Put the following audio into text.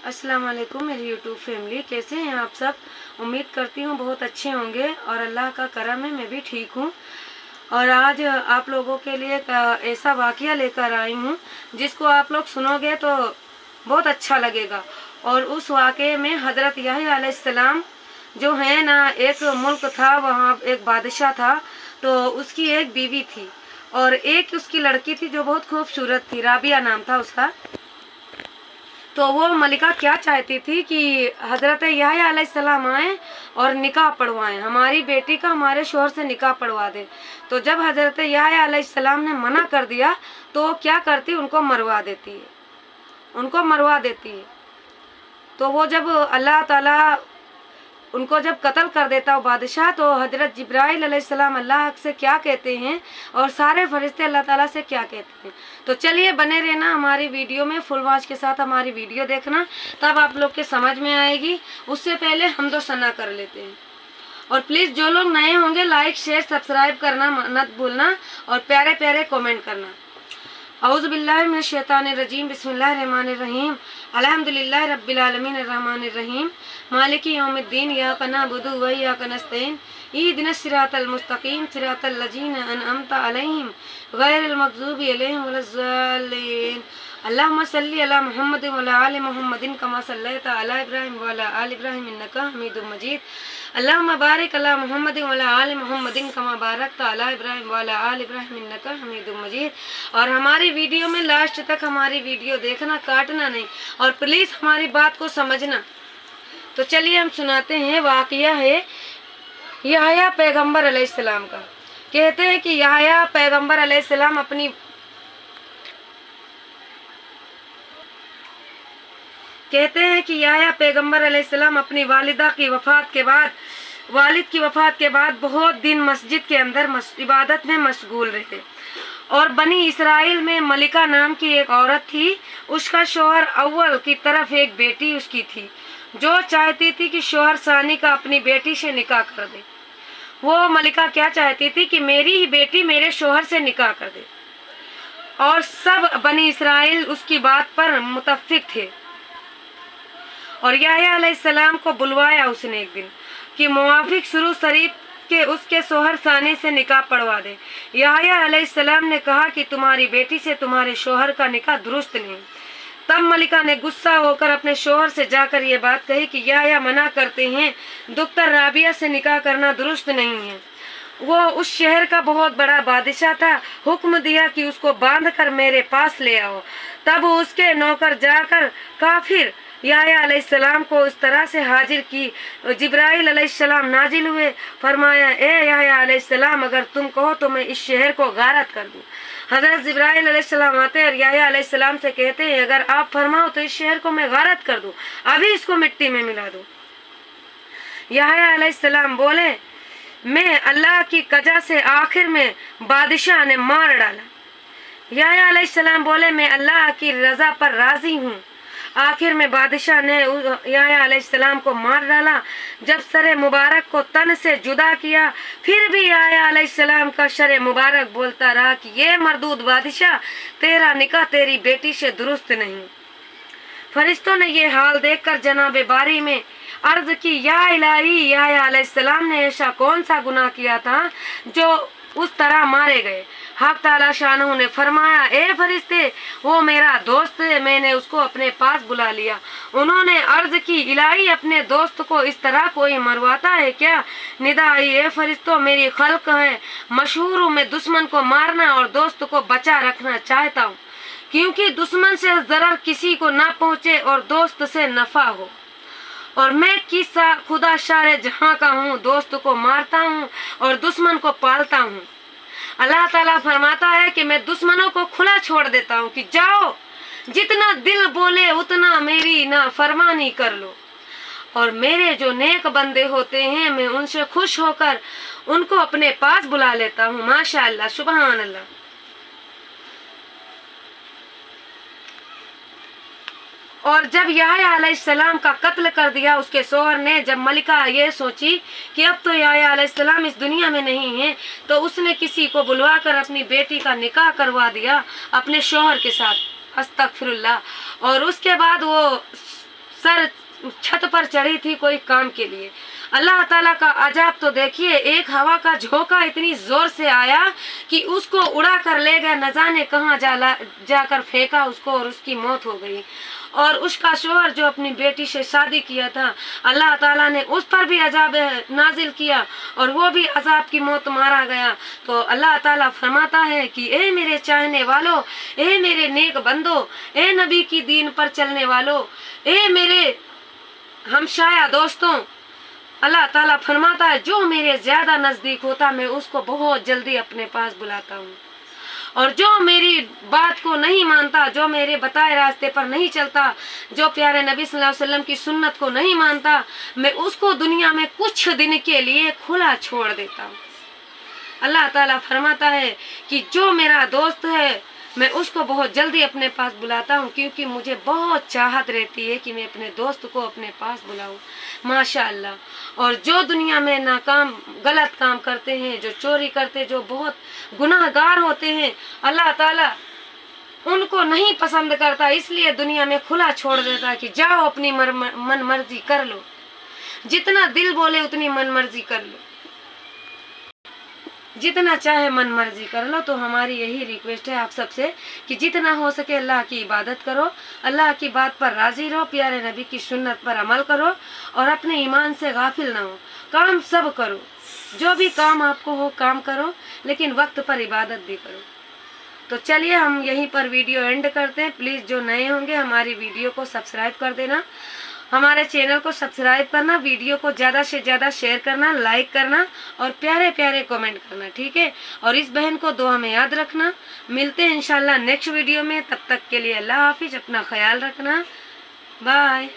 अस्सलाम वालेकुम मेरी यूट्यूब फैमिली, कैसे हैं आप सब। उम्मीद करती हूँ बहुत अच्छे होंगे और अल्लाह का करम है मैं भी ठीक हूँ। और आज आप लोगों के लिए एक ऐसा वाक़या लेकर आई हूँ जिसको आप लोग सुनोगे तो बहुत अच्छा लगेगा। और उस वाक़े में हज़रत याह्या अलैहिस्सलाम जो है ना, एक मुल्क था, वहाँ एक बादशाह था, तो उसकी एक बीवी थी और एक उसकी लड़की थी जो बहुत खूबसूरत थी, राबिया नाम था उसका। तो वो मलिका क्या चाहती थी कि हज़रत याह्या अलैहिस्सलाम आए और निकाह पढ़वाएं, हमारी बेटी का हमारे शोहर से निकाह पढ़वा दे। तो जब हज़रत याह्या अलैहिस्सलाम ने मना कर दिया तो क्या करती, उनको मरवा देती है। तो वो जब अल्लाह ताला उनको जब कत्ल कर देता है बादशाह, तो हज़रत जिब्राइल अलैहिस्सलाम अल्लाह से क्या कहते हैं और सारे फरिश्ते अल्लाह ताला से क्या कहते हैं। तो चलिए बने रहना हमारी वीडियो में, फुल वॉच के साथ हमारी वीडियो देखना, तब आप लोग के समझ में आएगी। उससे पहले हम तो सना कर लेते हैं। और प्लीज़ जो लोग नए होंगे लाइक शेयर सब्सक्राइब करना मत भूलना और प्यारे प्यारे कमेंट करना। औज़ु बिल्लाहि मिनश शैतानिर रजीम, बिस्मिल्लाहिर रहमानिर रहीम, अल्हम्दुलिल्लाहि रब्बिल आलमीन अर्रहमानिर रहीम, मालिकी यौमिद्दीन, इय्याका नअबुदु व इय्याका नस्तईन, इहदिनस सिरातल मुस्तकीम, सिरातल लज़ीना अनअमता अलैहिम, गैरिल मग़ज़ूबि अलैहिम वलज़्ज़ालिन। अल्लाहुम्मा सल्लि अला मुहम्मदिन व अला आलि मुहम्मदिन कमा सल्लैता अला इब्राहीम व अला आलि इब्राहीम इन्नका हमीदुम मजीद। अल्लाहुम्मा बारिक अला मुहम्मदिन व अला आलि मुहम्मदिन कमा बारकता अला इब्राहीम व अला आलि इब्राहीम इन्नका हमीदुम मजीद। और हमारी वीडियो में लास्ट तक हमारी वीडियो देखना, काटना नहीं, और प्लीज़ हमारी बात को समझना। तो चलिए हम सुनाते हैं। वाक़या है याह्या पैगम्बर अलैहिस्सलाम का। कहते हैं कि याह्या पैगम्बर अलैहिस्सलाम अपनी वालिदा की वफ़ात के बाद, वालिद की वफ़ात के बाद बहुत दिन मस्जिद के अंदर इबादत में मशगूल रहे। और बनी इसराइल में मलिका नाम की एक औरत थी, उसका शौहर अव्वल की तरफ एक बेटी उसकी थी जो चाहती थी कि शौहर सानी का अपनी बेटी से निकाह कर दे। वो मलिका क्या चाहती थी कि मेरी ही बेटी मेरे शौहर से निकाह कर दे, और सब बनी इसराइल उसकी बात पर मुत्तफिक थे। और याह्या अलैहिस्सलाम को बुलवाया उसने एक दिन कि मुवाफिक शुरू शरीफ के उसके शौहर सानी से निकाह पढ़वा दे। याह्या अलैहिस्सलाम ने कहा कि तुम्हारी बेटी से तुम्हारे शौहर का निकाह दुरुस्त नहीं। तब मलिका ने गुस्सा होकर अपने शौहर से जाकर ये बात कही कि याह्या मना करते हैं, दुख्तर राबिया से निकाह करना दुरुस्त नहीं है। वो उस शहर का बहुत बड़ा बादशाह था। हुक्म दिया कि उसको बांध कर मेरे पास ले आओ। तब उसके नौकर जाकर काफिर याह्या अलैहिस्सलाम को इस तरह से हाजिर की। जिब्राइल अलैहिस्सलाम नाजिल हुए, फरमाया, ए याह्या अलैहिस्सलाम, अगर तुम कहो तो मैं इस शहर को गारत कर दूं। हज़रत जिब्राइल अलैहिस्सलाम आते और याह्या अलैहिस्सलाम से कहते हैं, अगर आप फरमाओ तो इस शहर को मैं गारत कर दूं, अभी इसको मिट्टी में मिला दूं। याह्या अलैहिस्सलाम बोले, मैं अल्लाह की कज़ा से आखिर में बादशाह ने मार डाला। याह्या अलैहिस्सलाम बोले, मैं अल्लाह की रज़ा पर राज़ी हूँ। आखिर में बादशाह ने याह्या अलैहिस्सलाम को मार डाला। जब सर मुबारक को तन से जुदा किया, फिर भी याह्या अलैहिस्सलाम का सर मुबारक बोलता रहा कि ये मरदूद बादशाह, तेरा निकाह तेरी बेटी से दुरुस्त नहीं। फरिश्तों ने ये हाल देखकर जनाबे बारी में अर्ज की, या इलाही, याह्या अलैहिस्सलाम ने ऐसा कौन सा गुनाह किया था जो उस तरह मारे गए। हक ताला शानहू ने फरमाया, ए फरिश्ते, वो मेरा दोस्त है, मैंने उसको अपने पास बुला लिया। उन्होंने अर्ज की, इलाही, अपने दोस्त को इस तरह कोई मरवाता है क्या? निदा आई, ए फरिश्तों, मेरी खल्क है, मशहूर हूँ मैं दुश्मन को मारना और दोस्त को बचा रखना चाहता हूँ, क्योंकि दुश्मन से जरर किसी को ना पहुँचे और दोस्त से नफा हो। और मैं किसा खुदा शारे जहाँ का हूँ, दोस्त को मारता हूँ और दुश्मन को पालता हूँ। अल्लाह ताला फरमाता है कि मैं दुश्मनों को खुला छोड़ देता हूँ कि जाओ, जितना दिल बोले उतना मेरी ना फरमानी कर लो। और मेरे जो नेक बंदे होते हैं मैं उनसे खुश होकर उनको अपने पास बुला लेता हूँ। माशाअल्लाह, सुभान अल्लाह। और जब याह्या अलैहिस्सलाम का कत्ल कर दिया उसके शौहर ने, जब मलिका ये सोची कि अब तो याह्या अलैहिस्सलाम इस दुनिया में नहीं है, तो उसने किसी को बुलवाकर अपनी बेटी का निकाह करवा दिया अपने शौहर के साथ। अस्तगफिरुल्लाह। और उसके बाद वो सर छत पर चढ़ी थी कोई काम के लिए। अल्लाह ताला का अजाब तो देखिए, एक हवा का झोंका इतनी जोर से आया कि उसको उड़ा कर ले गया, न जाने कहाँ जाकर फेंका उसको और उसकी मौत हो गई। और उसका शोहर जो अपनी बेटी से शादी किया था, अल्लाह ताला ने उस पर भी अजाब नाजिल किया और वो भी अजाब की मौत मारा गया। तो अल्लाह ताला फरमाता है कि ए मेरे चाहने वालों, ए मेरे नेक बंदो, ए नबी की दीन पर चलने वालों, ए मेरे हमशाया दोस्तों, अल्लाह ताला फरमाता है जो मेरे ज्यादा नजदीक होता मैं उसको बहुत जल्दी अपने पास बुलाता हूँ, और जो मेरी बात को नहीं मानता, जो मेरे बताए रास्ते पर नहीं चलता, जो प्यारे नबी सल्लल्लाहु अलैहि वसल्लम की सुन्नत को नहीं मानता, मैं उसको दुनिया में कुछ दिन के लिए खुला छोड़ देता हूँ। अल्लाह ताला फरमाता है कि जो मेरा दोस्त है मैं उसको बहुत जल्दी अपने पास बुलाता हूँ, क्योंकि मुझे बहुत चाहत रहती है कि मैं अपने दोस्त को अपने पास बुलाऊँ, माशाअल्लाह। और जो दुनिया में नाकाम गलत काम करते हैं, जो चोरी करते, जो बहुत गुनाहगार होते हैं, अल्लाह ताला उनको नहीं पसंद करता, इसलिए दुनिया में खुला छोड़ देता है कि जाओ अपनी मन मर्जी कर लो, जितना दिल बोले उतनी मन मर्जी कर लो, जितना चाहे मन मर्जी कर लो। तो हमारी यही रिक्वेस्ट है आप सबसे कि जितना हो सके अल्लाह की इबादत करो, अल्लाह की बात पर राजी रहो, प्यारे नबी की सुन्नत पर अमल करो और अपने ईमान से गाफिल ना हो। काम सब करो, जो भी काम आपको हो काम करो, लेकिन वक्त पर इबादत भी करो। तो चलिए हम यहीं पर वीडियो एंड करते हैं। प्लीज़ जो नए होंगे हमारी वीडियो को सब्सक्राइब कर देना, हमारे चैनल को सब्सक्राइब करना, वीडियो को ज़्यादा से ज़्यादा शेयर करना, लाइक करना और प्यारे प्यारे कमेंट करना, ठीक है। और इस बहन को दुआ में याद रखना। मिलते हैं इंशाल्लाह नेक्स्ट वीडियो में, तब तक के लिए अल्लाह हाफिज, अपना ख्याल रखना, बाय।